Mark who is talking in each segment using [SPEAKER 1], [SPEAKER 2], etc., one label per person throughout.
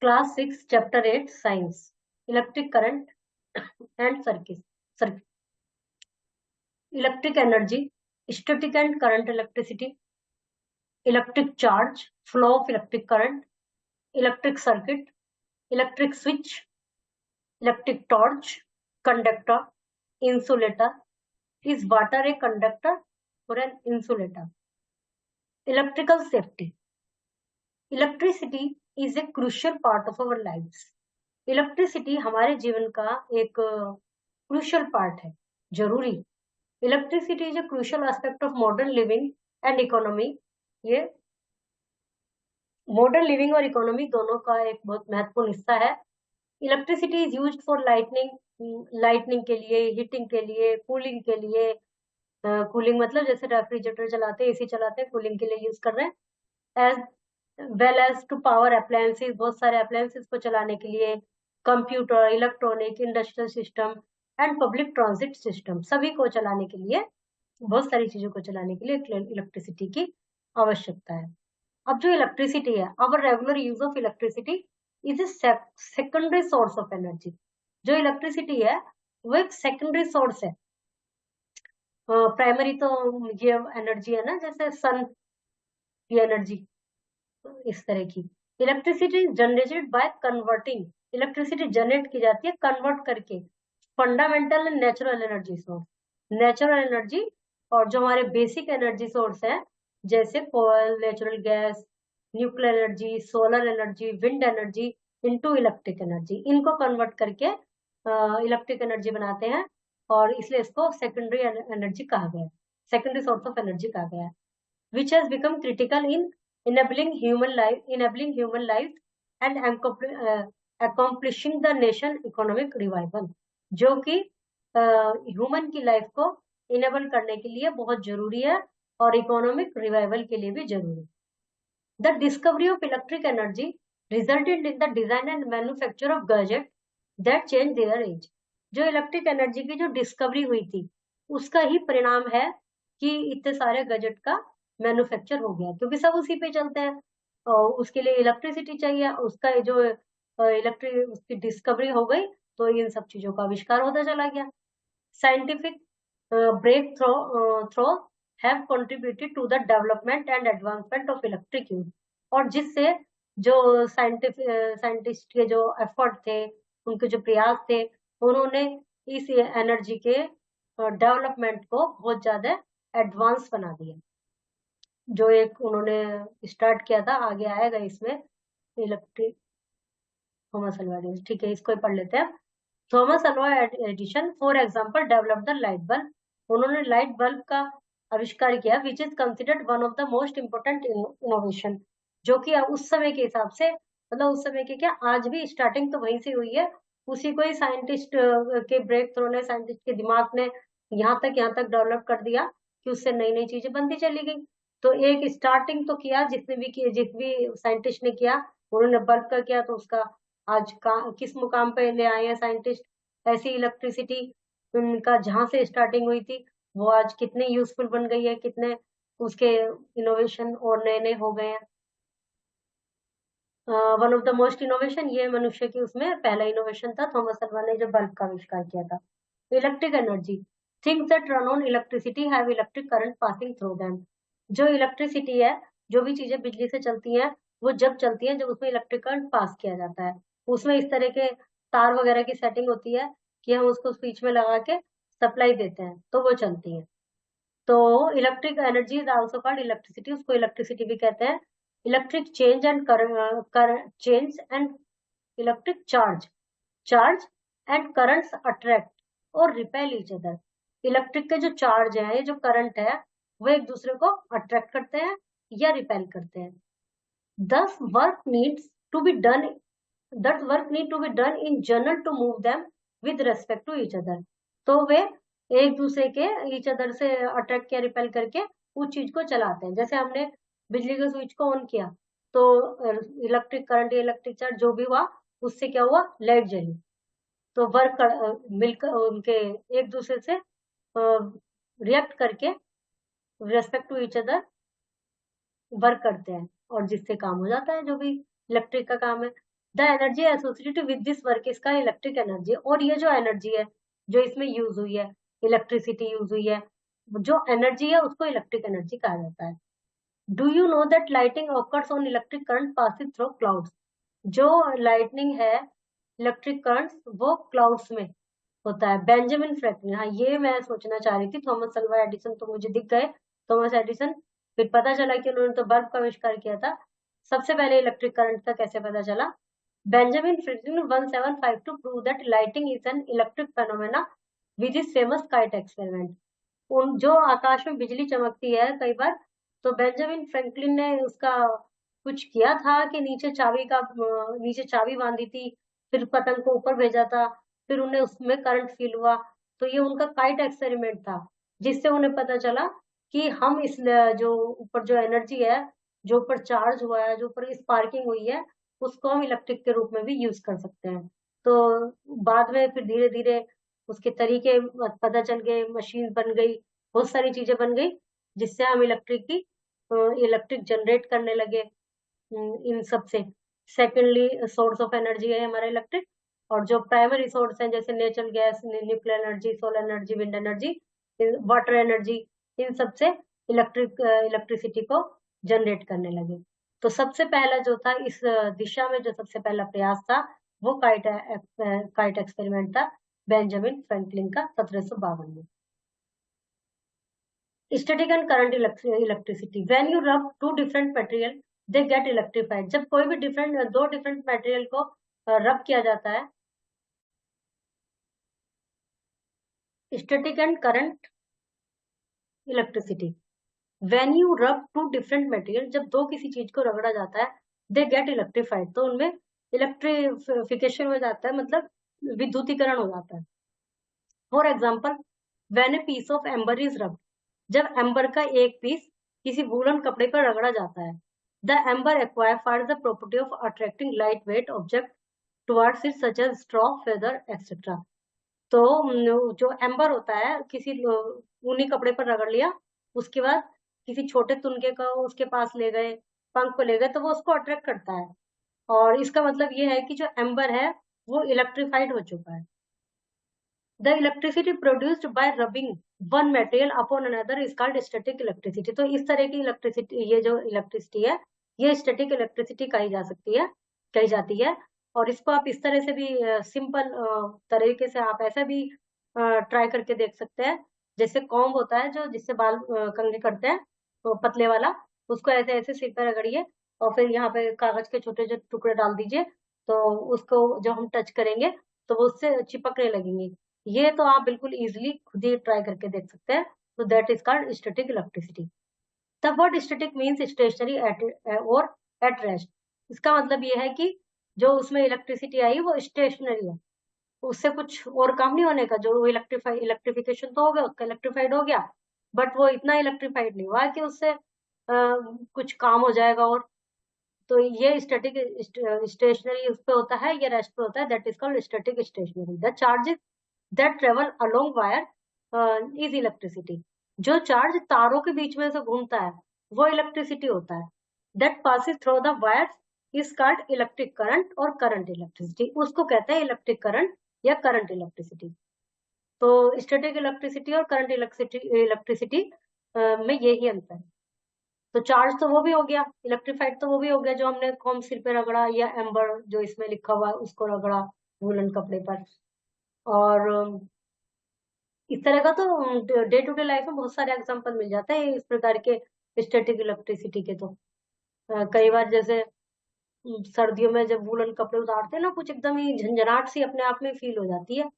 [SPEAKER 1] Class 6 chapter 8 science electric current and circuit electric energy static and current electricity electric charge flow of electric current electric circuit electric switch electric torch conductor insulator is water a conductor और an insulator electrical safety electricity is a crucial part of our lives electricity हमारे जीवन का एक crucial part है, जरूरी। Electricity is a crucial aspect of modern living and economy. ये modern living और economy दोनों का एक बहुत महत्वपूर्ण हिस्सा है। Electricity is used for lightning के लिए, हीटिंग के लिए, कूलिंग के लिए। कूलिंग मतलब जैसे रेफ्रिजरेटर चलाते हैं, एसी चलाते हैं, कूलिंग के लिए यूज कर रहे हैं। As well as to power appliances, बहुत सारे अप्लायंसेस को चलाने के लिए, computer, electronic, industrial system and public transit system, सभी को चलाने के लिए, बहुत सारी चीजों को चलाने के लिए इलेक्ट्रिसिटी की आवश्यकता है। अब जो इलेक्ट्रिसिटी है, our regular use of electricity is a secondary source of energy. जो इलेक्ट्रिसिटी है वो एक सेकेंडरी सोर्स है। प्राइमरी तो ये एनर्जी है ना, जैसे सन की एनर्जी, इस तरह की। Electricity generated by converting, electricity generate की जाती है कन्वर्ट करके fundamental and natural energy source, natural energy और जो हमारे बेसिक एनर्जी सोर्स है जैसे कोयल, natural gas, nuclear energy, solar energy, wind energy into electric energy, इनको कन्वर्ट करके इलेक्ट्रिक एनर्जी बनाते हैं और इसलिए इसको सेकेंडरी एनर्जी कहा गया है, सेकेंडरी सोर्स ऑफ एनर्जी कहा गया है, which has become critical in enabling human life and accomplishing the nation economic revival, जो कि ह्यूमन की लाइफ को इनेबल करने के लिए बहुत जरूरी है और इकोनॉमिक रिवाइवल के लिए भी जरूरी। The discovery of electric energy resulted in the design and manufacture of gadget that change their age. जो इलेक्ट्रिक एनर्जी की जो डिस्कवरी हुई थी उसका ही परिणाम है कि इतने सारे गैजेट का मैन्युफैक्चर हो गया, क्योंकि सब उसी पे चलते हैं और उसके लिए इलेक्ट्रिसिटी चाहिए। उसका जो इलेक्ट्रिक उसकी डिस्कवरी हो गई तो इन सब चीजों का आविष्कार होता चला गया। Scientific breakthrough have contributed to the development and advancement of electric use, और जिससे जो साइंटिस्ट के जो एफर्ट थे, उनके जो प्रयास थे, उन्होंने इस एनर्जी के डेवलपमेंट को बहुत ज्यादा एडवांस बना दिया। जो एक उन्होंने स्टार्ट किया था, आगे आएगा इसमें इलेक्ट्रिक, थॉमस अल्वा एडिसन, ठीक है इसको ही पढ़ लेते हैं। Thomas Alva Edison for example develop the light bulb, उन्होंने लाइट बल्ब का आविष्कार किया, which is considered one of the most important innovation, जो कि उस समय के हिसाब से, मतलब उस समय के क्या, आज भी स्टार्टिंग तो वहीं से हुई है, उसी को ही साइंटिस्ट के ब्रेक थ्रू ने, साइंटिस्ट के दिमाग ने यहाँ तक डेवलप कर दिया कि उससे नई नई चीजें बनती चली गई। तो एक स्टार्टिंग तो किया जिसने भी किया, जिस भी साइंटिस्ट ने किया, उन्होंने बल्ब का किया, तो उसका आज का किस मुकाम पे ले आए हैं साइंटिस्ट। ऐसी इलेक्ट्रिसिटी उनका जहां से स्टार्टिंग हुई थी वो आज कितने यूजफुल बन गई है, कितने उसके इनोवेशन और नए नए हो गए हैं। One of the most innovation, ये मनुष्य की उसमें पहला इनोवेशन था, थॉमस अल्वा ने जो बल्ब का आविष्कार किया था। Electric energy, things that run on electricity have electric current passing through them. जो इलेक्ट्रिसिटी है, जो भी चीजें बिजली से चलती हैं, वो जब चलती हैं जब उसमें इलेक्ट्रिक करंट पास किया जाता है, उसमें इस तरह के तार वगैरह की सेटिंग होती है कि हम उसको स्विच में लगा के सप्लाई देते हैं तो वो चलती है। तो electric energy is also called electricity, उसको इलेक्ट्रिसिटी भी कहते हैं। Electric change and change and electric charge and currents attract और रिपेल ईच अदर। इलेक्ट्रिक के जो चार्ज है, ये जो करंट है, वो एक दूसरे को अट्रैक्ट करते हैं या रिपेल करते हैं। Thus work needs to be done in general to move them with respect to each other। तो वे एक दूसरे के each other से अट्रैक्ट या रिपेल करके उस चीज को चलाते हैं। जैसे हमने बिजली के स्विच को ऑन किया तो इलेक्ट्रिक करंट या इलेक्ट्रिक चार्ज जो भी हुआ, उससे क्या हुआ, लाइट जली। तो वर्क मिलकर उनके एक दूसरे से रिएक्ट करके respect to each other work करते हैं और जिससे काम हो जाता है, जो भी इलेक्ट्रिक का काम है। The energy associated with this work is called electric energy. और ये जो एनर्जी है जो इसमें यूज हुई है, इलेक्ट्रिसिटी यूज हुई है, जो एनर्जी है उसको इलेक्ट्रिक एनर्जी कहा जाता है। Do you know that lighting occurs on electric current passing through clouds? जो लाइटनिंग है, इलेक्ट्रिक करंट्स, वो क्लाउड्स में होता है। बेंजामिन फ्रैंकलिन, हाँ ये मैं सोचना चाह रही थी, थॉमस अल्वा एडिसन तो मुझे दिख गए, थॉमस एडिसन, फिर पता चला कि उन्होंने तो बल्ब का आविष्कार किया था। सबसे पहले इलेक्ट्रिक करंट का कैसे पता चला? Benjamin Franklin 1752 prove that lighting is an electric phenomena with his famous kite experiment. उन जो आकाश में बिजली चमकती है कई बार, तो बेंजामिन फ्रैंकलिन ने उसका कुछ किया था कि नीचे चाबी बांधी थी, फिर पतंग को ऊपर भेजा था, फिर उन्हें उसमें करंट फील हुआ। तो ये उनका काइट एक्सपेरिमेंट था, जिससे उन्हें पता चला कि हम इस जो ऊपर जो एनर्जी है, जो ऊपर चार्ज हुआ है, जो ऊपर स्पार्किंग हुई है, उसको हम इलेक्ट्रिक के रूप में भी यूज कर सकते हैं। तो बाद में फिर धीरे धीरे उसके तरीके पता चल गए, मशीन बन गई, बहुत सारी चीजें बन गई, जिससे हम इलेक्ट्रिक जनरेट करने लगे। इन सब से सेकेंडली सोर्स ऑफ एनर्जी है हमारा इलेक्ट्रिक, और जो प्राइमरी सोर्स है जैसे natural gas, nuclear energy, solar energy, wind energy, water energy, इन सब से इलेक्ट्रिसिटी को जनरेट करने लगे। तो सबसे पहला जो था इस दिशा में, जो सबसे पहला प्रयास था, वो काइट एक्सपेरिमेंट था बेंजामिन फ्रैंकलिन का 1752 में। Static and current electricity, when you rub two different material they get electrified. जब कोई भी दो डिफरेंट मटेरियल को रब किया जाता है, static and current electricity, when you rub two different material, जब दो किसी चीज को रगड़ा जाता है, दे गेट इलेक्ट्रीफाइड, तो उनमें इलेक्ट्रिफिकेशन हो जाता है, मतलब विद्युतीकरण हो जाता है। For example, when a piece of amber is rubbed, जब एम्बर का एक पीस किसी वूलन कपड़े पर रगड़ा जाता है, the amber acquires the property of attracting light weight object towards it such as straw, feather etcetera. तो जो एम्बर होता है, किसी ऊनी कपड़े पर रगड़ लिया, उसके बाद किसी छोटे तुनके को उसके पास ले गए, पंख को ले गए, तो वो उसको अट्रैक्ट करता है। और इसका मतलब ये है कि जो एम्बर है वो इलेक्ट्रीफाइड हो चुका है। The electricity produced by rubbing one material upon another is called static electricity. तो इस तरह की इलेक्ट्रिसिटी, ये जो इलेक्ट्रिसिटी है, ये स्टैटिक इलेक्ट्रिसिटी कही जाती है। और इसको आप इस तरह से भी सिंपल तरीके से आप ऐसा भी ट्राई करके देख सकते हैं, जैसे कॉम्ब होता है जो जिससे बाल कंघे करते हैं, तो पतले वाला, उसको ऐसे ऐसे सिर पर रगड़िए और फिर यहाँ पे कागज के छोटे छोटे टुकड़े डाल दीजिए, तो उसको जब हम टच करेंगे तो वो उससे चिपकने लगेंगे। ये तो आप बिल्कुल इजीली खुद ही ट्राई करके देख सकते हैं। तो that is called static electricity. The word static means stationary और एट रेस्ट। इसका मतलब ये है कि जो उसमें इलेक्ट्रिसिटी आई वो स्टेशनरी है, उससे कुछ और काम नहीं होने का। जो इलेक्ट्रिफिकेशन तो हो गया, उसका इलेक्ट्रिफाइड हो गया, बट वो इतना इलेक्ट्रिफाइड नहीं हुआ कि उससे कुछ काम हो जाएगा। और तो ये स्टैटिक स्टेशनरी उस पे होता है, ये रेस्ट पे होता है, that is called static stationary. The charges that travel along wire is electricity. जो चार्ज तारों के बीच में से घूमता है वो इलेक्ट्रिसिटी होता है। That passes through the wires is called electric current और करंट इलेक्ट्रिसिटी, उसको कहते हैं इलेक्ट्रिक करंट या करंट इलेक्ट्रिसिटी। तो स्टैटिक इलेक्ट्रिसिटी और करंट इलेक्ट्रिसिटी में यही अंतर है। तो चार्ज तो वो भी हो गया, इलेक्ट्रिफाइड तो वो भी हो गया जो हमने कॉम सिर पे रगड़ा, या एम्बर जो इसमें लिखा हुआ है उसको रगड़ा वूलन कपड़े पर। और इस तरह का तो डे टू डे लाइफ में बहुत सारे एग्जांपल मिल जाते हैं इस प्रकार के स्टैटिक इलेक्ट्रिसिटी के। तो कई बार जैसे सर्दियों में जब वूलन कपड़े उतारते हैं ना, कुछ एकदम ही झंझनाहट सी अपने आप में फील हो जाती है।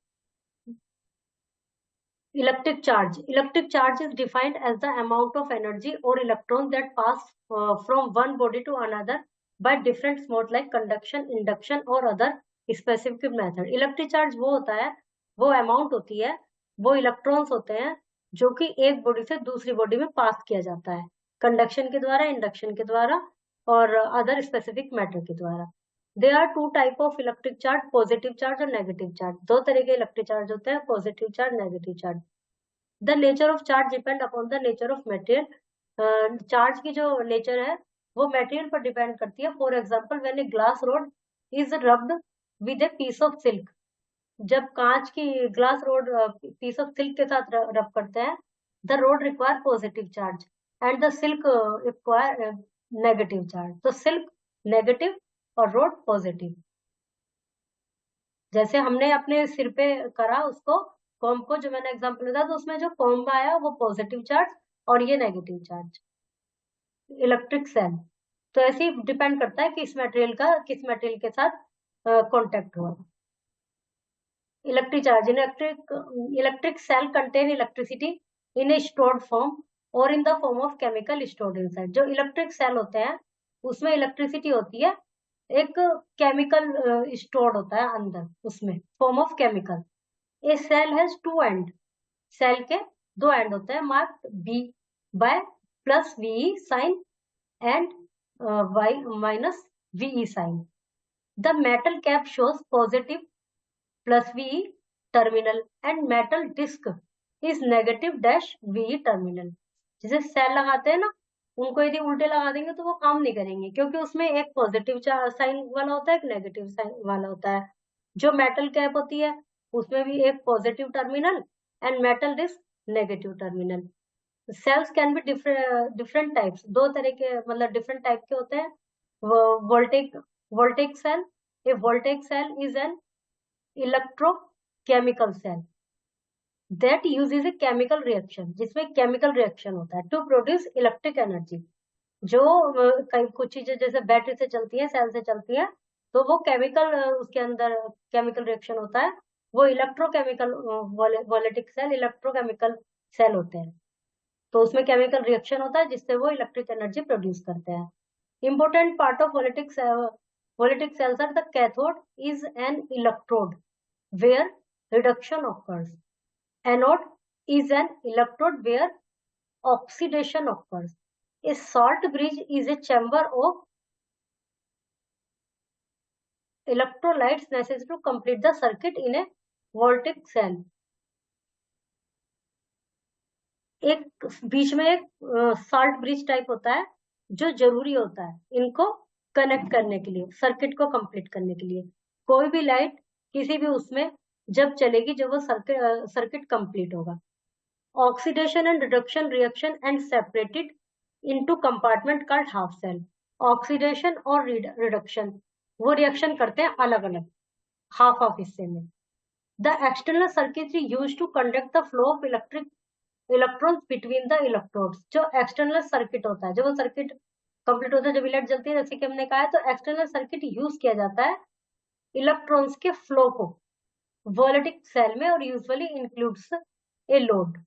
[SPEAKER 1] Electric charge is defined as the amount of energy और electron that pass from one body to another by different mode like conduction, induction और other specific method. Electric charge वो होता है, वो अमाउंट होती है, वो इलेक्ट्रॉन्स होते हैं जो कि एक बॉडी से दूसरी बॉडी में पास किया जाता है, कंडक्शन के द्वारा, इंडक्शन के द्वारा और अदर स्पेसिफिक मैटर के द्वारा। They are two type of electric charge, positive charge और नेगेटिव चार्ज। दो तरह के इलेक्ट्रिक चार्ज होते हैं, positive charge, negative charge. The nature of charge depend upon the nature of material. Charge की जो नेचर है वो मटेरियल पर डिपेंड करती है। For example, when a glass rod is rubbed with a piece of silk. जब कांच की glass rod piece of silk के साथ रब करते हैं, the rod require positive charge and the silk require negative charge. तो सिल्क नेगेटिव और rod positive. जैसे हमने अपने सिर पे करा उसको कॉम्ब को, जो मैंने एग्जांपल दिया, तो उसमें जो कॉम्ब आया वो पॉजिटिव चार्ज और ये नेगेटिव चार्ज. इलेक्ट्रिक सेल तो ऐसे ही डिपेंड करता है कि किस मटेरियल के साथ कांटेक्ट हुआ. Electric charge. Electric cell contain electricity in a stored form और in the form of chemical stored inside. जो इलेक्ट्रिक सेल होते हैं उसमें इलेक्ट्रिसिटी होती है एक केमिकल स्टोर्ड होता है अंदर, उसमें form of chemical. A cell has two end. Cell के दो एंड होते हैं marked be by plus V sign and y minus VE sign. The metal cap shows positive plus VE terminal and metal disc is negative dash VE terminal. जैसे cell लगाते हैं ना, उनको यदि उल्टे लगा देंगे तो वो काम नहीं करेंगे, क्योंकि उसमें एक पॉजिटिव साइन वाला होता है, एक नेगेटिव साइन वाला होता है. जो मेटल कैप होती है उसमें भी एक positive terminal and metal disk negative terminal. Cells can be different types. दो तरह के मतलब डिफरेंट टाइप के होते हैं. Voltaic cell. A voltaic cell is an electrochemical cell that uses a chemical reaction, जिसमें केमिकल रिएक्शन होता है टू प्रोड्यूस इलेक्ट्रिक एनर्जी. जो कुछ चीजें जैसे बैटरी से चलती है, सेल से चलती है, तो वो केमिकल उसके अंदर केमिकल रिएक्शन होता है. वो इलेक्ट्रोकेमिकल वोलेटिक सेल इलेक्ट्रोकेमिकल सेल होते हैं. तो उसमें केमिकल रिएक्शन होता है जिससे वो इलेक्ट्रिक एनर्जी प्रोड्यूस करते हैं. Important part of voltaic cells are the cathode is an electrode where reduction occurs. Anode is an electrode where oxidation occurs. A salt bridge is a chamber of electrolytes necessary to complete the circuit in a voltaic cell. एक बीच में एक salt bridge type होता है जो जरूरी होता है इनको कनेक्ट करने के लिए, सर्किट को कंप्लीट करने के लिए. कोई भी लाइट किसी भी उसमें जब चलेगी जब वो सर्किट कंप्लीट होगा. Oxidation and reduction reaction and separated into compartment called half cell. Oxidation और रिडक्शन वो रिएक्शन करते हैं अलग अलग हाफ ऑफ हिस्से में. The external circuitry used to conduct the flow of electrons between the electrodes. जो एक्सटर्नल सर्किट होता है, जब वो सर्किट कंप्लीट होता है, जब लाइट जलती है, जैसे कि हमने कहा है, तो एक्सटर्नल सर्किट यूज किया जाता है इलेक्ट्रॉन्स के फ्लो को वोलेटिक सेल में, और usually includes a load.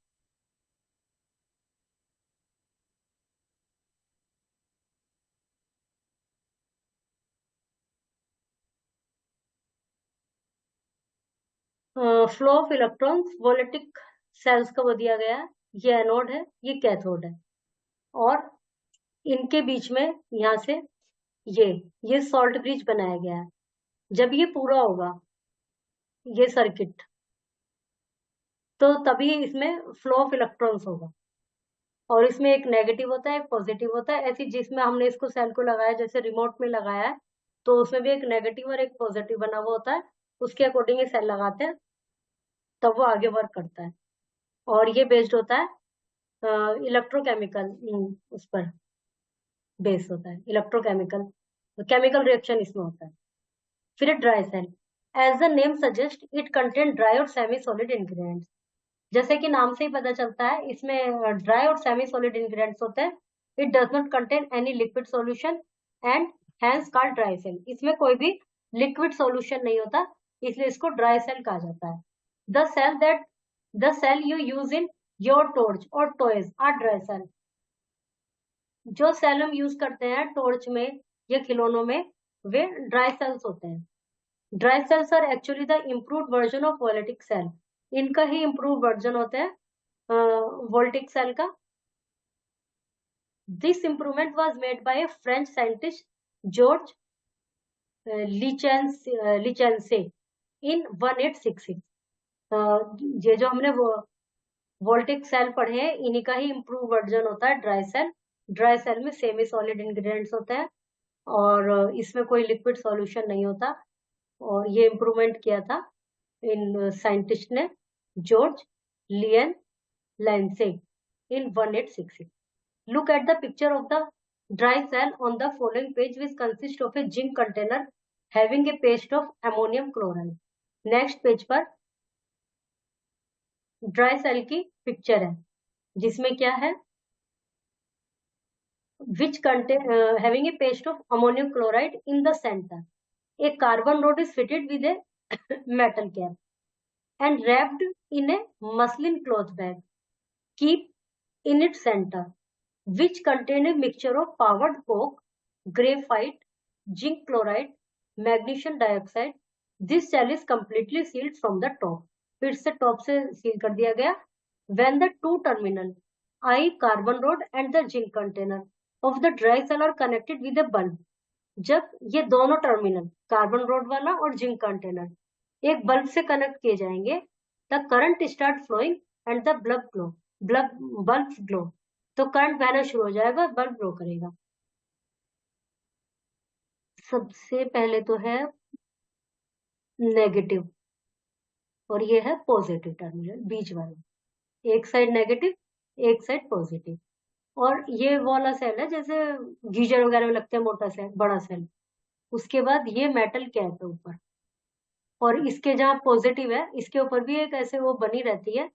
[SPEAKER 1] Flow of electrons voltaic cells का वो दिया गया है. ये एनोड है, ये कैथोड है, और इनके बीच में यहाँ से ये सॉल्ट ब्रिज बनाया गया है. जब ये पूरा होगा ये सर्किट, तो तभी इसमें फ्लो ऑफ इलेक्ट्रॉन्स होगा. और इसमें एक नेगेटिव होता है, एक पॉजिटिव होता है. ऐसी जिसमें हमने इसको सेल को लगाया, जैसे रिमोट में लगाया है, तो उसमें भी एक नेगेटिव और एक पॉजिटिव बना हुआ होता है. उसके अकॉर्डिंग ये सेल लगाते हैं, तब वो आगे वर्क करता है. और ये बेस्ड होता है इलेक्ट्रोकेमिकल, उस पर बेस होता है इलेक्ट्रोकेमिकल, केमिकल रिएक्शन इसमें होता है. फिर dry cell. As the name suggest it contain dry और सेमी सॉलिड इंग्रेडिएंट्स. जैसे कि नाम से ही पता चलता है, इसमें ड्राई और सेमी सॉलिड इंग्रेडिएंट्स होते हैं. It does not contain any liquid solution and hence called dry cell. इसमें कोई भी लिक्विड सॉल्यूशन नहीं होता, इसलिए इसको ड्राई सेल कहा जाता है. The cell you use in your torch और टॉयज आर ड्राई सेल. जो सेल हम यूज करते हैं टॉर्च में या खिलौनों में, वे ड्राई सेल्स होते हैं. Dry cells are actually the improved version of voltaic cell. इनका ही इम्प्रूव वर्जन होता है वोल्टिक सेल का. This improvement was made by a French scientist George Leclanche in 1866. ये जो हमने वो वोल्टिक सेल पढ़े हैं, इन्हीं का ही इम्प्रूव वर्जन होता है ड्राई सेल. ड्राई सेल में सेमी सॉलिड इंग्रेडिएंट्स होते हैं और इसमें कोई लिक्विड सॉल्यूशन नहीं होता। और ये इम्प्रूवमेंट किया था इन साइंटिस्ट ने, George लियन lancing, in 1866. Look at the picture of the dry cell on the following page, which consists of a zinc container having a paste of ammonium chloride. Next page पर dry cell की picture है, जिसमें क्या है, which contain having a paste of ammonium chloride in the center. A carbon rod is fitted with a metal cap and wrapped in a muslin cloth bag. Keep in its center, which contain a mixture of powdered coke, graphite, zinc chloride, magnesium dioxide. This cell is completely sealed from the top. फिर से top से seal कर दिया गया. When the two terminal I carbon rod and the zinc container of the dry cell are connected with a bulb. जब ये दोनों terminal carbon rod वाला और जिंक कंटेनर एक बल्ब से कनेक्ट किए जाएंगे, the current start flowing and the bulb glow. तो करंट बहना शुरू हो जाएगा, बल्ब ग्लो करेगा. सबसे पहले तो है नेगेटिव और ये है पॉजिटिव टर्मिनल, बीच वाला. एक साइड नेगेटिव, एक साइड पॉजिटिव. और ये वाला सेल है जैसे गीजर वगैरह में लगता है, मोटा सेल, बड़ा सेल. उसके बाद ये मेटल कैप है ऊपर, और इसके जहाँ पॉजिटिव है इसके ऊपर भी एक ऐसे वो बनी रहती है.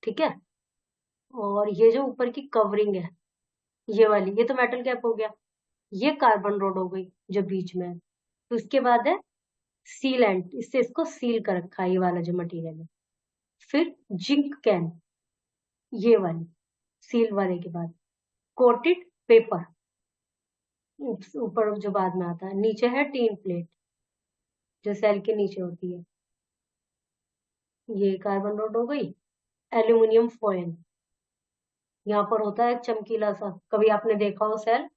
[SPEAKER 1] ठीक है. और ये जो ऊपर की कवरिंग है ये वाली, ये तो मेटल कैप हो गया. ये कार्बन रोड हो गई जो बीच में है. तो इसके बाद है सीलेंट, इससे इसको सील कर रखा है ये वाला जो मटेरियल है. फिर जिंक कैन, ये वाली सील वाले के बाद कोटेड पेपर ऊपर जो बाद में आता है. नीचे है टीन प्लेट जो सेल के नीचे होती है. ये कार्बन रोड हो गई. एल्यूमिनियम फॉयल, यहाँ पर होता है चमकीला सा, कभी आपने देखा हो सेल,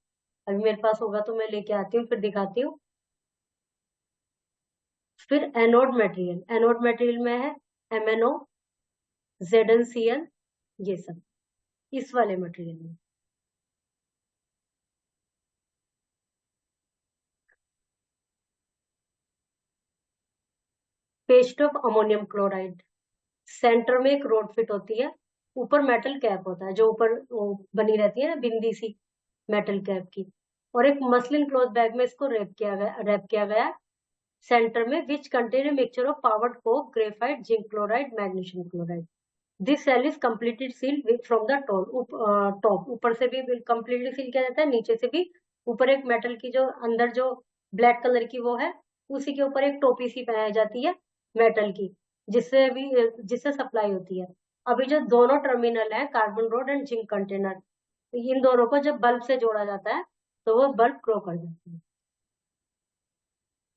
[SPEAKER 1] अभी मेरे पास होगा तो मैं लेके आती हूँ फिर दिखाती हूँ. फिर एनोड मटेरियल, एनोड मटेरियल में है MnO, ZnCl, ये सब इस वाले मटेरियल में. Paste of ammonium chloride, centre में एक रोड फिट होती है, ऊपर मेटल कैप होता है जो ऊपर बनी रहती है ना बिंदी सी मेटल कैप की, और एक मसलिन क्लॉथ बैग में इसको रैप किया गया सेंटर में, which contain a mixture of powered coke, graphite, zinc chloride, magnesium chloride. This cell is completely sealed from the top. ऊपर से भी कम्प्लीटली सील किया जाता है, नीचे से भी. ऊपर एक मेटल की जो अंदर जो ब्लैक कलर की वो है, उसी के ऊपर एक टोपी सी पहनाई जाती है मेटल की, जिससे सप्लाई होती है. अभी जो दोनों टर्मिनल है carbon rod and zinc container, इन दोनों को जब बल्ब से जोड़ा जाता है तो वो बल्ब ग्लो कर जाता है.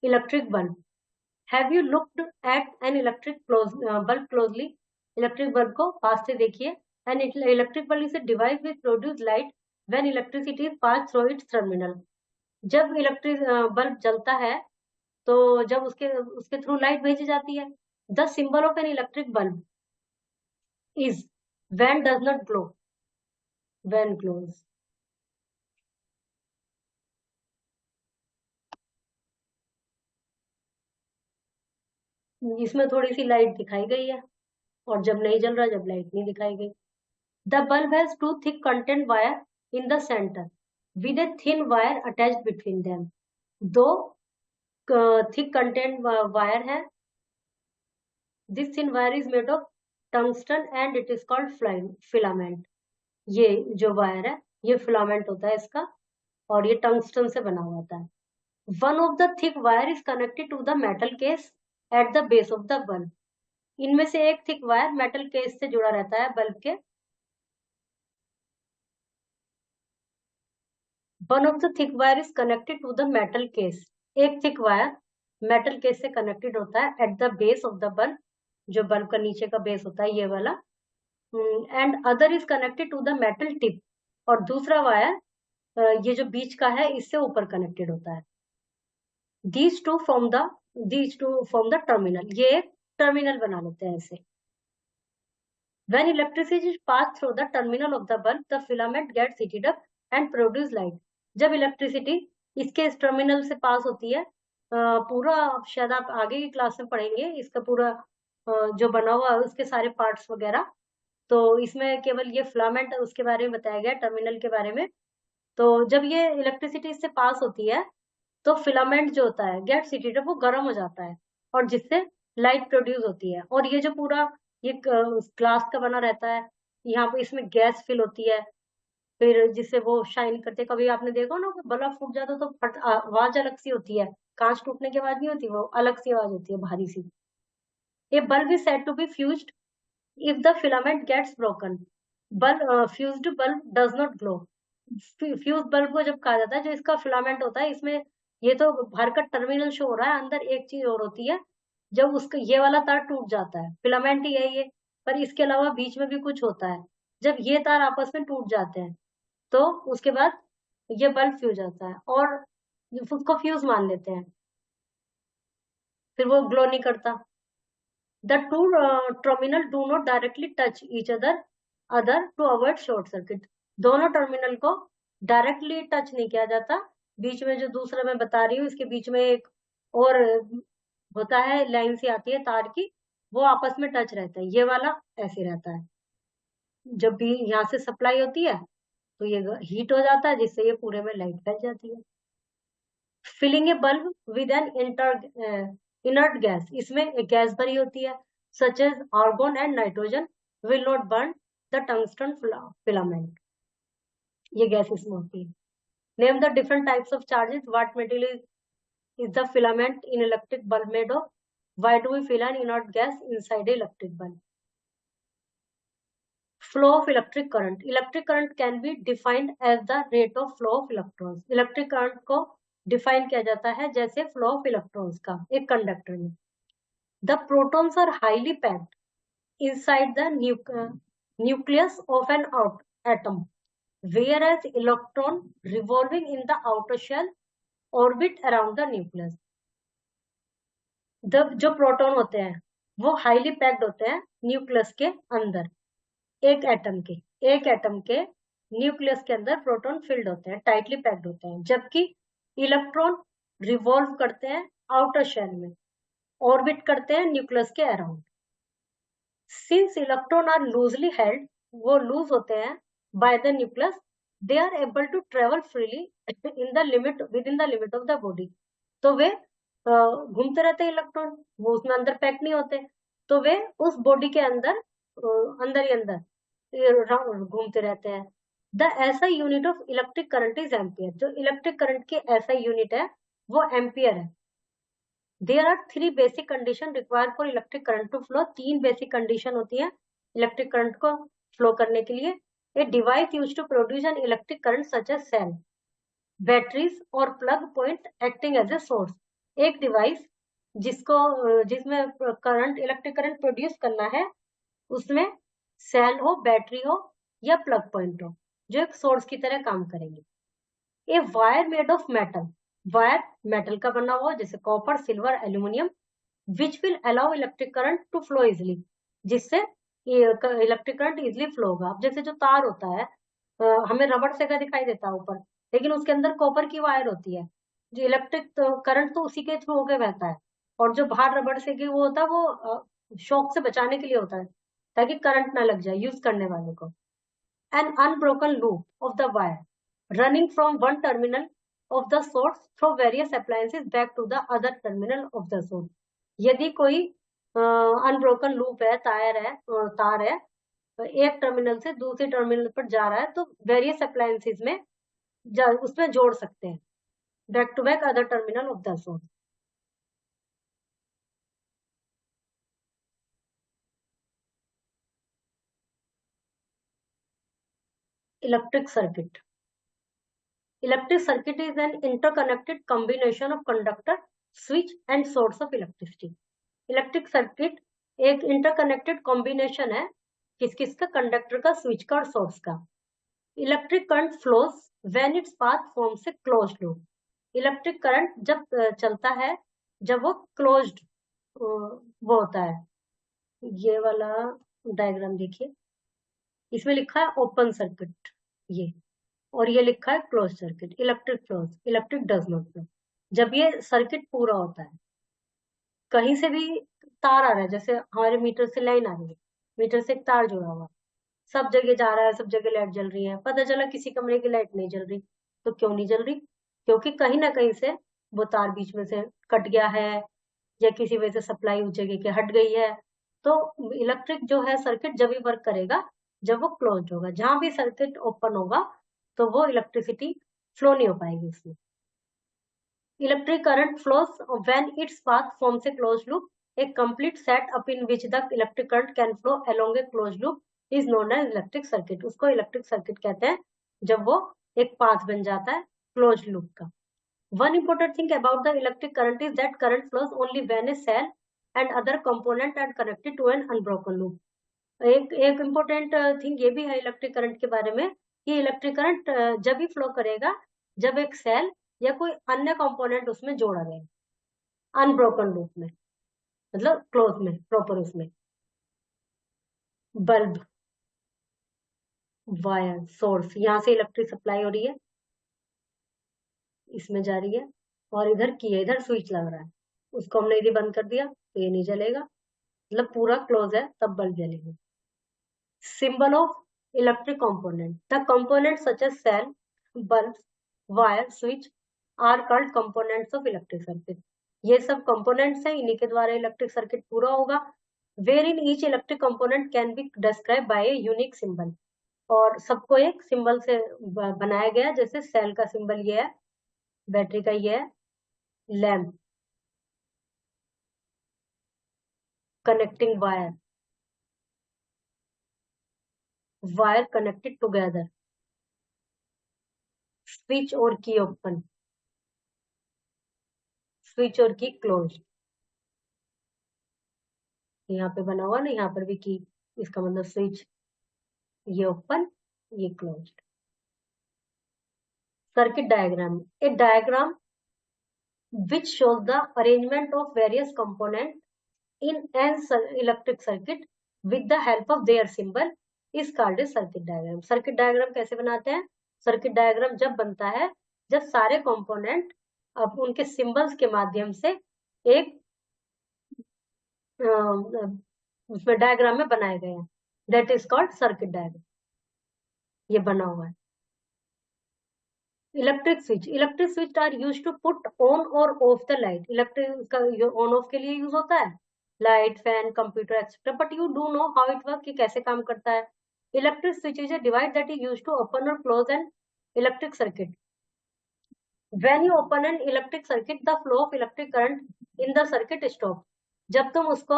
[SPEAKER 1] Electric bulb. Have you looked at an electric bulb closely? Electric bulb को पास से देखिए. An electric bulb is a device which produce light when electricity is pass through it's terminal. जब इलेक्ट्रिक बल्ब जलता है तो जब उसके उसके थ्रू लाइट भेजी जाती है. The symbol of an electric bulb is when does not glow, when glows. इसमें थोड़ी सी लाइट दिखाई गई है, और जब नहीं जल रहा, जब लाइट नहीं दिखाई गई. The bulb has two thick content wire in the centre with a thin wire attached between them. दो थिक कंटेंट वायर है. This thin wire is made of tungsten and it is called filament. ये जो wire है ये filament होता है इसका, और ये टंगस्टन से बना हुआ होता है. One of the thick wire is connected to the metal case at the base of the bulb. इनमें से एक थिक वायर मेटल केस से जुड़ा रहता है बल्ब के. One of the thick wire is connected to the metal case. एक thick wire metal case से कनेक्टेड होता है at the base of the bulb, जो बल्ब का नीचे का बेस होता है ये वाला. And other is connected to the metal tip. और दूसरा वायर ये जो बीच का है इससे ऊपर कनेक्टेड होता है. These two from the terminal. ये एक टर्मिनल बना लेते हैं ऐसे. When electricity is passed through the terminal of the bulb, the filament gets heated up and produce light. जब इलेक्ट्रिसिटी इसके इस टर्मिनल से पास होती है, पूरा शायद आप आगे की क्लास में पढ़ेंगे इसका पूरा जो बना हुआ है उसके सारे पार्ट्स वगैरह, तो इसमें केवल ये फिलामेंट उसके बारे में बताया गया, टर्मिनल के बारे में। तो जब ये इलेक्ट्रिसिटी इससे पास होती है तो फिलामेंट जो होता है गेट्स हीटेड अप, वो गर्म हो जाता है और जिससे लाइट प्रोड्यूस होती है। और ये जो पूरा ये ग्लास का बना रहता है, यहाँ पे इसमें गैस फिल होती है, फिर जिससे वो शाइन करते। कभी आपने देखा ना बल्ब फूट जाता तो आवाज अलग सी होती है, कांच टूटने की आवाज नहीं होती, वो अलग सी आवाज होती है, भारी सी। A bulb is said to be fused if the filament gets broken. Fused bulb does not glow. Fuse bulb को जब कहा जाता है, जो इसका फिलामेंट होता है, इसमें ये तो बाहर का टर्मिनल शो हो रहा है, अंदर एक चीज और होती है। जब उसका ये वाला तार टूट जाता है, फिलामेंट ही है ये, पर इसके अलावा बीच में भी कुछ होता है। जब ये तार आपस में टूट जाते हैं तो उसके बाद ये बल्ब फ्यूज होता है और उसको फ्यूज मान लेते हैं, फिर वो ग्लो नहीं करता। The two terminal do not directly touch each other to avoid short circuit. दोनों टर्मिनल को डायरेक्टली टच नहीं किया जाता, बीच में जो दूसरा मैं बता रही हूँ इसके बीच में एक और होता है, लाइन सी आती है तार की, वो आपस में टच रहता है। ये वाला ऐसे रहता है, जब भी यहाँ से सप्लाई होती है तो ये हीट हो जाता है, जिससे ये पूरे में लाइट फैल जाती है। Filling a bulb with an inert gas, इसमें एक गैस भरी होती है, such as argon and nitrogen will not burn the tungsten filament. ये गैस इसमें होती है। Name the different types of charges. What material is the filament in electric bulb made of? Why do we fill an inert gas inside an electric bulb? Flow of electric current. Electric current can be defined as the rate of flow of electrons. Electric current को define किया जाता है जैसे flow of electrons का एक conductor में। The protons are highly packed inside the nucleus of an atom, whereas electron revolving in the outer shell orbit around the nucleus. जो proton होते हैं वो हाईली पैक्ड होते हैं न्यूक्लियस के अंदर, एक एटम के न्यूक्लियस के अंदर प्रोटॉन फिल्ड होते हैं, टाइटली पैक्ड होते हैं, जबकि इलेक्ट्रॉन रिवॉल्व करते हैं आउटर शेल में, ऑर्बिट करते हैं न्यूक्लियस के around. Since electron are loosely held, वो लूज होते हैं by the nucleus, they are able to travel freely in the limit within the limit of the body. तो वे घूमते रहते हैं इलेक्ट्रॉन, वो उसमें अंदर पैक नहीं होते, तो वे उस बॉडी के अंदर अंदर ही अंदर घूमते रहते हैं। द ऐसा unit of electric current is ampere. जो इलेक्ट्रिक करंट की ऐसा यूनिट है वो एम्पियर है। There are three basic conditions required for electric current to flow. तीन बेसिक कंडीशन होती है इलेक्ट्रिक करंट को फ्लो करने के लिए। A device used to produce an electric current such as cell, batteries और plug point acting as a source. एक device जिसमें करंट इलेक्ट्रिक करंट प्रोड्यूस करना है, उसमें सेल हो, बैटरी हो या प्लग पॉइंट हो, जो एक सोर्स की तरह काम करेंगे। A wire made of metal, wire metal का बना हुआ जैसे copper, silver, aluminium, which will allow electric current to flow easily, जिससे इलेक्ट्रिक करंट इजिली फ्लो होगा। अब जैसे जो तार होता है हमें रबड़ से का दिखाई देता है ऊपर, लेकिन उसके अंदर कॉपर की वायर होती है, जो इलेक्ट्रिक करंट तो उसी के थ्रू होकर बहता है, और जो बाहर रबड़ से की वो होता है वो शॉक से बचाने के लिए होता है, ताकि करंट ना लग जाए यूज करने वाले को। An unbroken loop of the wire running from one terminal of the source through various appliances back to the other terminal of the source. यदि कोई अनब्रोकन लूप है, तार है, एक टर्मिनल से दूसरे टर्मिनल पर जा रहा है, तो वेरियस अप्लायंसेस में उसमें जोड़ सकते हैं back to back other terminal of the source. Electric circuit. Electric circuit is an interconnected combination of conductor, switch and source of electricity. Electric circuit एक इंटरकनेक्टेड कॉम्बिनेशन है किसका, कंडक्टर का, स्विच का और सोर्स का। Electric current flows when its path forms a closed loop. Electric current जब चलता है जब वो क्लोज्ड वो होता है, ये वाला डायग्राम देखिए, इसमें लिखा है ओपन सर्किट ये, और ये लिखा है close circuit, electric flows, electric does not flow. जब ये सर्किट पूरा होता है, कहीं से भी तार आ रहा है, जैसे हमारे मीटर से लाइन आ रही है, मीटर से एक तार जुड़ा हुआ, सब जगह जा रहा है, सब जगह लाइट जल रही है, पता चला किसी कमरे की लाइट नहीं जल रही, तो क्यों नहीं जल रही? क्योंकि कहीं ना कहीं से वो तार बीच में से कट गया है, या किसी वजह से सप्लाई उस जगह की हट गई है। तो इलेक्ट्रिक जो है सर्किट जब भी वर्क करेगा जब वो क्लोज होगा, जहां भी सर्किट ओपन होगा तो वो इलेक्ट्रिसिटी फ्लो नहीं हो पाएगी उसमें। Electric current flows when its path forms a closed loop. A complete setup in which the electric current can flow along a closed loop is known as electric circuit. उसको electric circuit कहते हैं जब वो एक path बन जाता है closed loop का. One important thing about the electric current is that current flows only when a cell and other component are connected to an unbroken loop. एक इम्पोर्टेंट थिंग ये भी है इलेक्ट्रिक करंट के बारे में कि इलेक्ट्रिक करंट जब भी फ्लो करेगा जब एक सेल या कोई अन्य कंपोनेंट उसमें जोड़ा गया अनब्रोकन लूप में, मतलब क्लोज में, प्रॉपर उसमें। बल्ब, वायर, सोर्स, यहाँ से इलेक्ट्रिक सप्लाई हो रही है, इसमें जा रही है, और इधर की है, इधर स्विच लग रहा है, उसको हमने यदि बंद कर दिया तो ये नहीं जलेगा, मतलब पूरा क्लोज है तब बल्ब जलेगा। Symbol of electric component. The components such as cell, bulbs, wire, switch are called components of electric circuit. ये सब components हैं, इन्हीं के द्वारा electric circuit पूरा होगा. Wherein each electric component can be described by a unique symbol. और सबको एक सिंबल से बनाया गया, जैसे सेल का सिंबल ये है, बैटरी का ये है, lamp, connecting wire, wire connected together, switch और की ओपन, स्विच और की क्लोज, यहाँ पे बना हुआ ना, यहाँ पर भी की, इसका मतलब स्विच, ये ओपन, ये close. Circuit diagram, A diagram which shows the arrangement of various components in an electric circuit with the help of their symbol is called a circuit diagram. Circuit diagram कैसे बनाते हैं? Circuit diagram जब बनता है जब सारे component अब उनके सिंबल्स के माध्यम से एक उसमें डायग्राम में बनाए गए हैं, that is called circuit diagram. ये बना हुआ है। Electric switch are use to put on और ऑफ द लाइट। इलेक्ट्रिक का ऑन ऑफ के लिए यूज होता है, light, fan, computer etcetera, but you do know how it work, कि कैसे काम करता है। Electric switch is a device that is use to open और close an electric circuit. When you open an electric circuit, the flow of electric current in the circuit stop. जब तुम उसको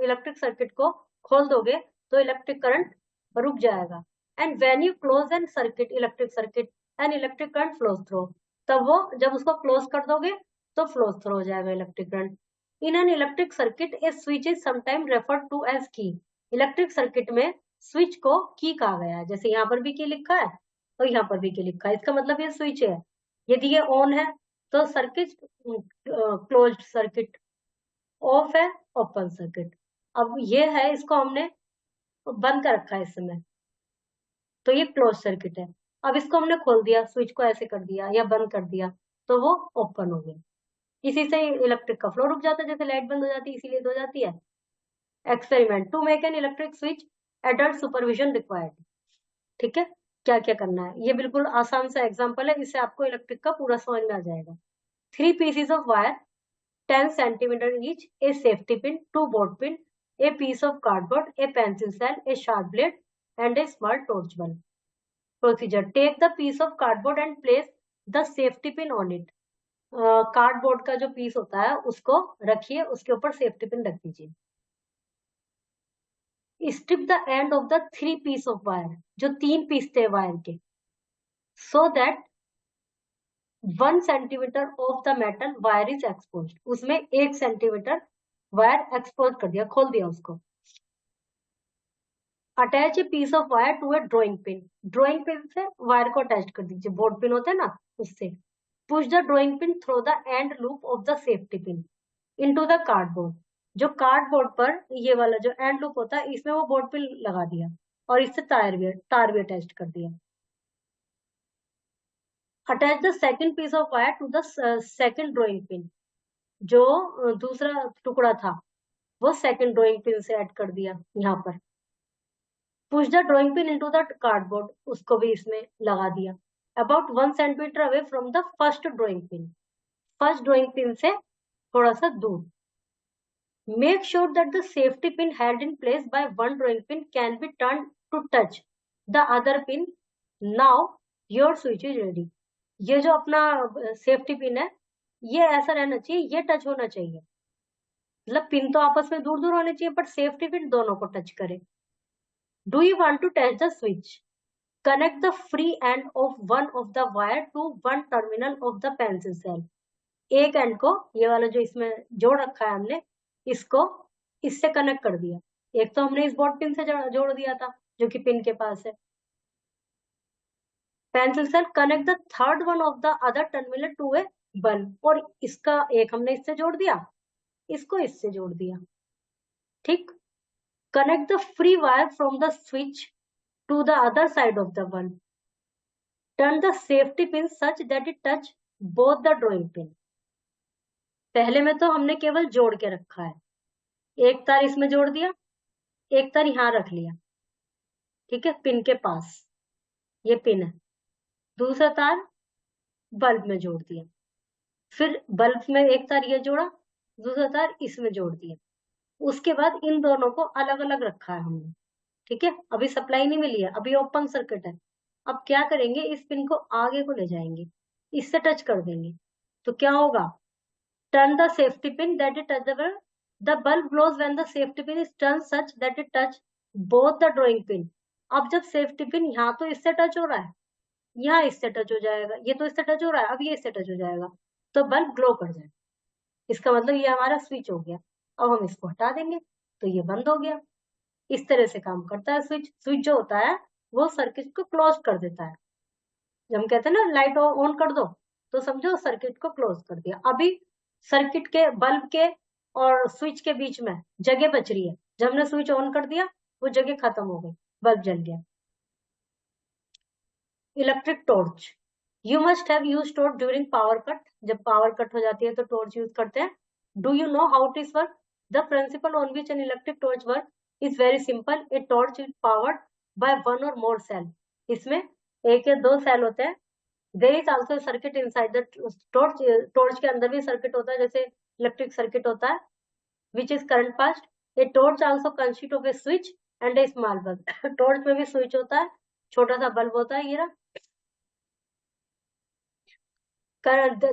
[SPEAKER 1] electric circuit को खोल दोगे तो electric current रुक जाएगा। And when you close an circuit, electric circuit, and electric current flows through, तब वो जब उसको क्लोज कर दोगे तो फ्लोज थ्रू हो जाएगा electric current. In an electric circuit a switch is sometime referred to as key. Electric circuit में स्विच को की कहा गया है, जैसे यहाँ पर भी की लिखा है और यहाँ पर भी की लिखा है, इसका मतलब ये स्विच है। यदि ये ऑन है तो सर्किट क्लोज्ड सर्किट, ऑफ है ओपन सर्किट। अब ये है, इसको हमने बंद कर रखा है इस समय, तो ये क्लोज सर्किट है। अब इसको हमने खोल दिया, स्विच को ऐसे कर दिया या बंद कर दिया तो वो ओपन हो गया। इसी से इलेक्ट्रिक का फ्लो रुक जाता है, जैसे लाइट बंद हो जाती है इसीलिए हो जाती है। Experiment, to make an electric switch adult supervision required. ठीक है, क्या क्या करना है, ये बिल्कुल आसान सा एग्जाम्पल है, इससे आपको इलेक्ट्रिक का पूरा समझ में आ जाएगा। 3 pieces of wire 10 centimeter each, a safety pin, 2 board pin, a piece of cardboard, a pencil shell, a sharp blade and a small torch bulb. Procedure, take the piece of cardboard and place the safety pin on it. Cardboard का जो piece होता है उसको रखिए, उसके ऊपर safety pin रख दीजिए। Strip the end of the 3 piece of wire, जो 3 पीस थे वायर के, so that 1 centimetre of the metal wire is expose. उसमें 1 सेंटीमीटर वायर एक्सपोज कर दिया, खोल दिया उसको। Attach a piece of wire to a drawing pin, drawing pin से वायर को अटैच कर दीजिए, बोर्ड पिन होता है ना उससे। Push the drawing pin through the end loop of the safety pin into the cardboard. जो कार्डबोर्ड पर ये वाला जो एंड लूप होता है इसमें वो बोर्ड पे लगा दिया और इससे तार भी अटैच कर दिया। Attach the second piece of wire to the second drawing pin, जो दूसरा टुकड़ा था वो सेकंड ड्राइंग पिन से ऐड कर दिया यहाँ पर। Push the drawing pin into the cardboard, उसको भी इसमें लगा दिया। About 1 centimetre away from the first drawing pin, first drawing pin से थोड़ा सा दूर। Make sure that the safety pin held in place by one drawing pin can be turned to touch the other pin. Now your switch is ready. ये जो अपना safety pin है ये ऐसा रहना चाहिए, ये टच होना चाहिए, मतलब पिन तो आपस में दूर दूर होने चाहिए बट सेफ्टी पिन दोनों को टच करे। Do you want to touch the switch? Connect the free end of one of the wire to one terminal of the pencil cell. एक एंड को, ये वाला जो इसमें जोड़ रखा है हमने, इसको इससे कनेक्ट कर दिया। एक तो हमने इस बोर्ड पिन से जोड़ दिया था जो कि पिन के पास है। Pencil cell connect the third one of the other terminal to a bulb, और इसका एक हमने इससे जोड़ दिया, इसको इससे जोड़ दिया। ठीक, connect the free wire from the switch to the other side of the bulb. Turn the safety pin such that it touch both the drawing pin. पहले में तो हमने केवल जोड़ के रखा है, एक तार इसमें जोड़ दिया, एक तार यहां रख लिया, ठीक है, पिन के पास, ये पिन है। दूसरा तार बल्ब में जोड़ दिया, फिर बल्ब में एक तार ये जोड़ा, दूसरा तार इसमें जोड़ दिया। उसके बाद इन दोनों को अलग अलग रखा है हमने, ठीक है। अभी सप्लाई नहीं मिली है, अभी ओपन सर्किट है। अब क्या करेंगे, इस पिन को आगे को ले जाएंगे, इससे टच कर देंगे, तो क्या होगा, turn the safety pin that it touch the bulb glows when the safety pin is turn such that it touch both the drawing pin. अब जब सेफ्टी पिन यहाँ तो इससे टच हो रहा है, यहाँ इससे टच हो जाएगा, ये तो इससे टच हो रहा है, अब ये इससे टच हो जाएगा, तो बल्ब ग्लो कर जाएगा। इसका मतलब ये हमारा स्विच हो गया। अब हम इसको हटा देंगे तो ये बंद हो गया। इस तरह से काम करता है स्विच। स्विच जो होता है वो सर्किट को क्लोज कर देता है। जब हम कहते हैं ना लाइट ऑन कर दो, तो समझो सर्किट को क्लोज कर दिया। अभी सर्किट के बल्ब के और स्विच के बीच में जगह बच रही है, जब हमने स्विच ऑन कर दिया वो जगह खत्म हो गई, बल्ब जल गया। Electric torch, you must have use torch during power cut. जब पावर कट हो जाती है तो टॉर्च यूज करते हैं। Do you know how it is work? The principal on which an electric torch work is very simple. A torch is powered by one और मोर cell. इसमें एक या दो सेल होते हैं। There is also circuit inside the torch. Torch के अंदर भी सर्किट होता है, जैसे इलेक्ट्रिक सर्किट होता है, which is current passed. A torch also consists of a switch and a small bulb. Torch में भी स्विच होता है, छोटा सा बल्ब होता है, ये रहा।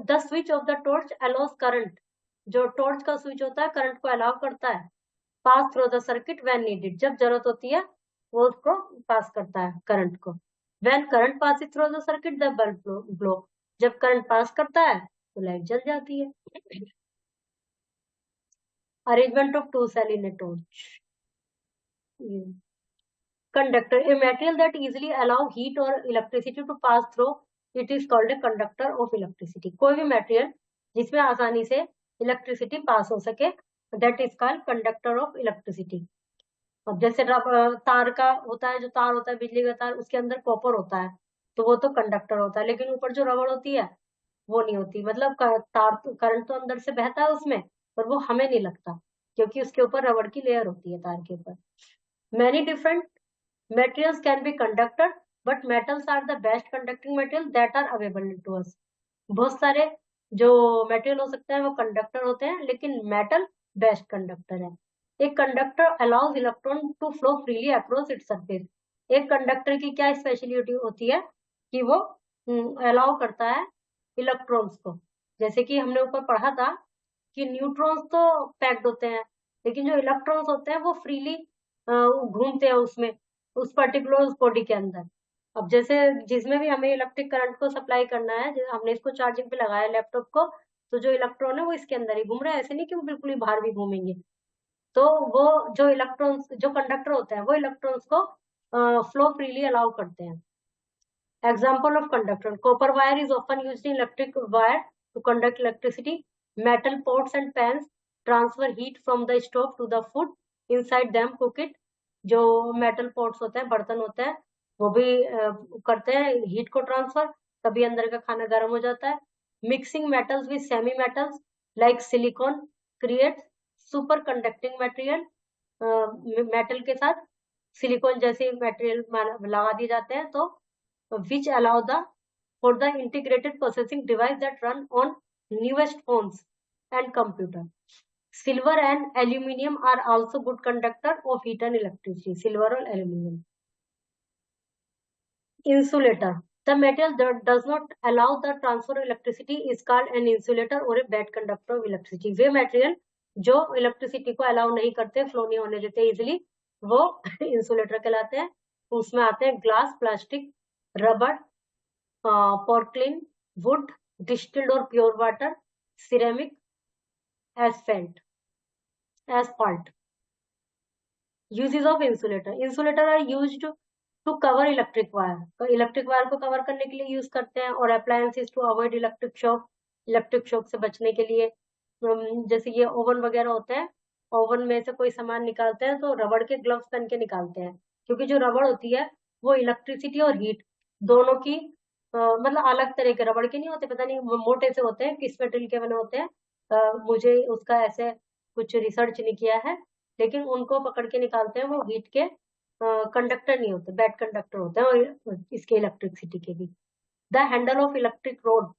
[SPEAKER 1] The switch of the torch allows current. जो टॉर्च का स्विच होता है करंट को अलाउ करता है। पास through the circuit when needed, जब जरूरत होती है वो उसको पास करता है करंट को। When current pass through the circuit the bulb glow, जब करंट पास करता है तो लाइट जल जाती है। Arrangement of two cell in a torch. Conductor, a material that easily allow heat or electricity to pass through, it is called a conductor of electricity. कोई भी material जिसमें आसानी से इलेक्ट्रिसिटी पास हो सके, that is called conductor of electricity. अब जैसे तार का होता है, जो तार होता है बिजली का तार, उसके अंदर कॉपर होता है तो वो तो कंडक्टर होता है, लेकिन ऊपर जो रबड़ होती है वो नहीं होती। मतलब तार करंट तो अंदर से बहता है उसमें, पर वो हमें नहीं लगता क्योंकि उसके ऊपर रबड़ की लेयर होती है तार के ऊपर। Many different materials can be conductor, but metals are the best conducting material that are available to us. बहुत सारे जो मटेरियल हो सकते हैं वो कंडक्टर होते हैं, लेकिन मेटल बेस्ट कंडक्टर है। एक conductor allows electron to flow freely across its surface. एक कंडक्टर की क्या स्पेशलिटी होती है कि वो अलाउ करता है इलेक्ट्रॉन्स को। जैसे कि हमने ऊपर पढ़ा था कि न्यूट्रॉन्स तो पैक्ड होते हैं, लेकिन जो इलेक्ट्रॉन्स होते हैं वो फ्रीली घूमते हैं उसमें, उस पर्टिकुलर बॉडी के अंदर। अब जैसे जिसमें भी हमें इलेक्ट्रिक करंट को सप्लाई करना है, हमने इसको चार्जिंग पे लगाया लैपटॉप को, तो जो इलेक्ट्रॉन है वो इसके अंदर ही घूम रहा है, ऐसे नहीं कि वो बिल्कुल ही बाहर भी घूमेंगे। तो वो जो इलेक्ट्रॉन्स, जो कंडक्टर होते हैं वो इलेक्ट्रॉन्स को फ्लो फ्रीली अलाउ करते हैं। Example of conductor, copper wire is often used in electric wire to conduct electricity. Metal pots and pans transfer heat from the stove to the food inside them, cook it. जो metal pots होते हैं, बर्तन होते हैं, वो भी करते हैं हीट को ट्रांसफर, तभी अंदर का खाना गर्म हो जाता है। Mixing metals with semi metals like silicon create super conducting material. Metal के साथ सिलिकॉन जैसे मटेरियल लगा दिए जाते हैं, तो which allow the for the integrated processing device that run on newest phones and computer. Silver and aluminium are also good conductor of heat and electricity. Silver or aluminium. Insulator. The material that does not allow the transfer of electricity is called an insulator or a bad conductor of electricity. Way material जो electricity को allow नहीं करते, flow नहीं होने देते easily, वो insulator कहलाते हैं। उसमें आते हैं glass, plastic, rubber, porcelain, wood, distilled or pure water, ceramic, asphalt. Uses of insulator. Insulator are used to cover electric wire. तो इलेक्ट्रिक वायर को कवर करने के लिए यूज करते हैं, और appliances to avoid electric shock, electric shock से बचने के लिए। जैसे ये ओवन वगैरह होते हैं, ओवन में से कोई सामान निकालते हैं तो रबड़ के ग्लव्स पहन के निकालते हैं, क्योंकि जो रबड़ होती है वो इलेक्ट्रिसिटी और हीट दोनों की मतलब अलग तरह के रबड़ के नहीं होते, पता नहीं मोटे से होते हैं, किस मेटेरियल के बने होते हैं, मुझे उसका ऐसे कुछ रिसर्च नहीं किया है, लेकिन उनको पकड़ के निकालते हैं, वो हीट के कंडक्टर नहीं होते, बैड कंडक्टर होते हैं, और इसके इलेक्ट्रिसिटी के भी। The handle of electric rod,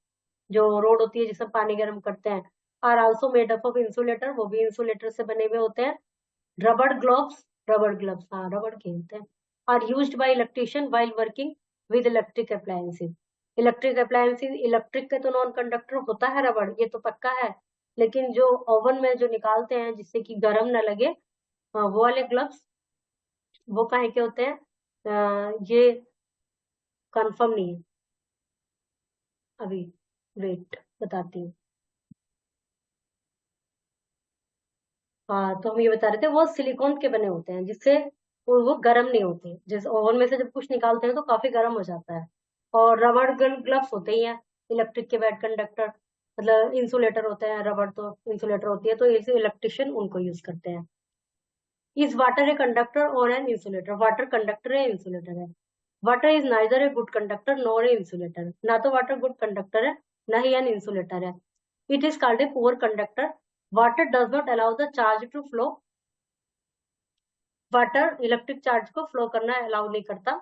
[SPEAKER 1] जो रोड होती है जिसमें पानी गर्म करते हैं, are also made up of insulator, वो भी इंसुलेटर से बने हुए होते हैं। रबड़ ग्लव्स, हाँ रबड़ के होते हैं, are used by electrician while working with electric appliances. Electric appliances, electric के तो नॉन कंडक्टर होता है रबड़, ये तो पक्का है, लेकिन जो ओवन में जो निकालते हैं जिससे कि गर्म न लगे, वो वाले ग्लव्स वो काहे के होते हैं, ये कंफर्म नहीं है अभी, वेट बताती हूँ। हाँ, तो हम ये बता रहे थे वो सिलिकॉन के बने होते हैं, जिससे वो गर्म नहीं होते, जैसे ओवन में से जब कुछ निकालते हैं तो काफी गर्म हो जाता है। और रबड़ ग्लव्स होते ही हैं इलेक्ट्रिक के बैड कंडक्टर, मतलब इंसुलेटर होते हैं, रबड़ तो इंसुलेटर होती है, तो इसे इलेक्ट्रिशियन उनको यूज करते हैं। इज वाटर ए कंडक्टर और एन इंसुलेटर? वाटर कंडक्टर है, इंसुलेटर है? Water is neither a good conductor nor a insulator. ना तो वाटर गुड कंडक्टर है, ना ही एन इंसुलेटर है। It is called a poor conductor. Water does not allow the charge to flow. Water electric charge को flow करना allow नहीं करता।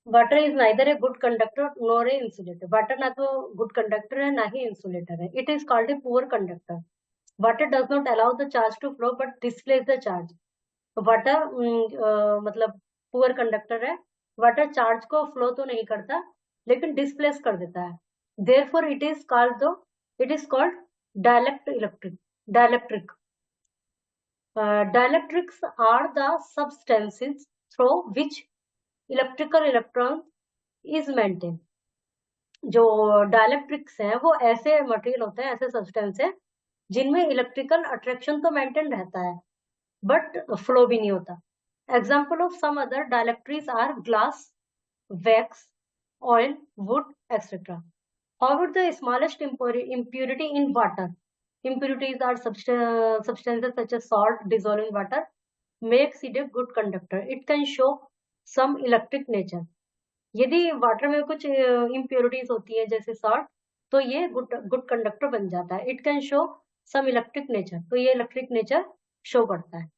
[SPEAKER 1] Water is neither a good conductor nor a insulator. Water ना तो good conductor है, ना ही insulator है। It is called a poor conductor. Water does not allow the charge to flow but displace the charge. Water मतलब poor conductor है, water charge को flow तो नहीं करता, लेकिन डिस्प्लेस कर देता है। Therefore it is called dielectric. Dielectrics are the substances through which electrical electron is maintained. जो डायलेक्ट्रिक्स है वो ऐसे मटेरियल होते हैं, ऐसे सब्सटेंस है जिनमें इलेक्ट्रिकल अट्रैक्शन तो मेंटेन रहता है, बट फ्लो भी नहीं होता। Example of some other dielectrics are glass, wax, oil, wood, etc. However, the smallest impurity in water, impurities are substances such as salt dissolved in water, makes it a good conductor. It can show some electric nature. यदि water में कुछ impurities होती है जैसे salt, तो ये good conductor बन जाता है। It can show some electric nature. तो ये electric nature show करता है।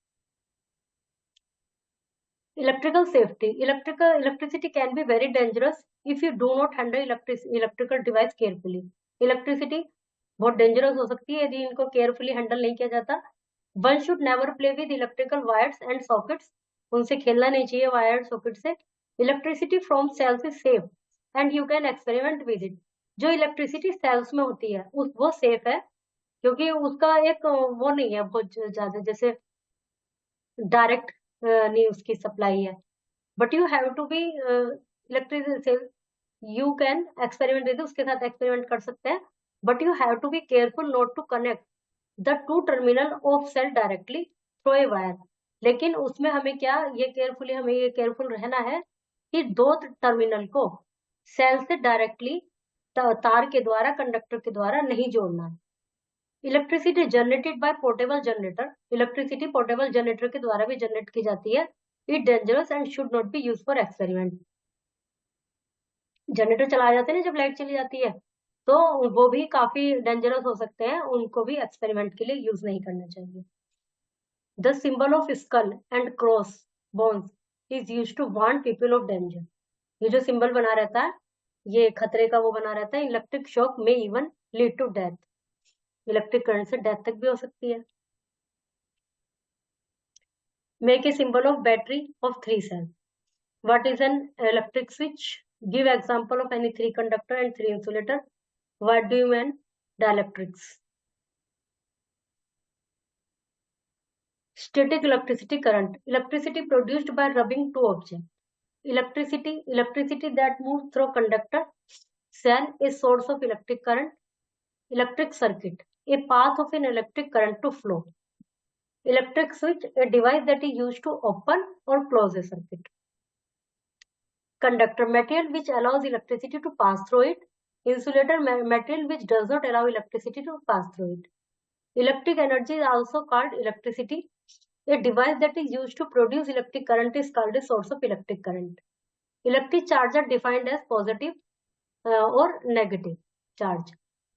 [SPEAKER 1] Electrical safety. Electricity can be very dangerous if you do not handle electrical device carefully. Electricity बहुत डेंजरस हो सकती है यदि इनको केयरफुली हैंडल नहीं किया जाता। One should never play with electrical wires and sockets. उनसे खेलना नहीं चाहिए वायर सॉकेट से। Electricity from cells is safe and you can experiment with it. जो इलेक्ट्रिसिटी सेल्स में होती है वो सेफ है, क्योंकि उसका एक वो नहीं है बहुत ज्यादा, जैसे डायरेक्ट नहीं उसकी सप्लाई है, but you have to be electricity, you can experiment with, उसके साथ एक्सपेरिमेंट कर सकते हैं, but you have to be careful not to connect the two terminal of cell directly through a wire. लेकिन उसमें हमें क्या हमें ये केयरफुल रहना है कि दो टर्मिनल को सेल से डायरेक्टली तार के द्वारा, कंडक्टर के द्वारा नहीं जोड़ना है। Electricity generated bye portable generator, electricity portable generator के द्वारा भी जनरेट की जाती है। It dangerous and should not be use for experiment. Generator चलाए जाते हैं ना जब लाइट चली जाती है, तो वो भी काफी डेंजरस हो सकते हैं, उनको भी एक्सपेरिमेंट के लिए यूज नहीं करना चाहिए। The symbol of skull and cross bones is use to warn people of danger. ये जो सिंबल बना रहता है, ये खतरे का वो बना रहता है। इलेक्ट्रिक शॉक में even lead to death, electric current से डेथ तक भी हो सकती है। Make a symbol of battery of 3 cells. What is an electric switch? Give example of any 3 conductor and 3 insulator. What do you mean dielectrics? Static electricity current, electricity produced by rubbing two objects. Electricity that moves through conductor cell is source of electric current. Electric circuit, a path of an electric current to flow. Electric switch, a device that is used to open or close a circuit. Conductor, material which allows electricity to pass through it. Insulator, material which does not allow electricity to pass through it. Electric energy is also called electricity. A device that is used to produce electric current is called a source of electric current. Electric charge are defined as positive or negative charge.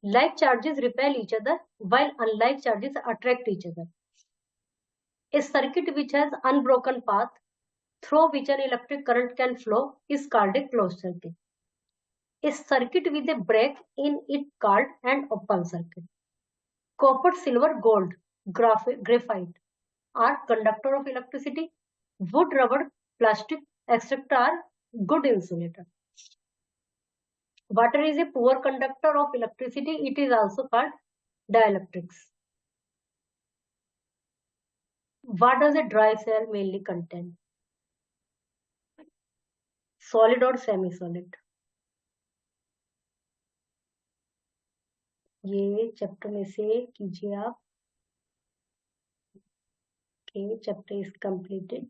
[SPEAKER 1] Like charges repel each other, while unlike charges attract each other. A circuit which has unbroken path through which an electric current can flow is called a closed circuit. A circuit with a break in it called an open circuit. Copper, silver, gold, graphite are conductor of electricity. Wood, rubber, plastic, etc. are good insulator. Water is a poor conductor of electricity. It is also called dielectrics. What does a dry cell mainly contain? Solid or semi-solid? ये chapter में से कीजिए आप। Okay, chapter is completed.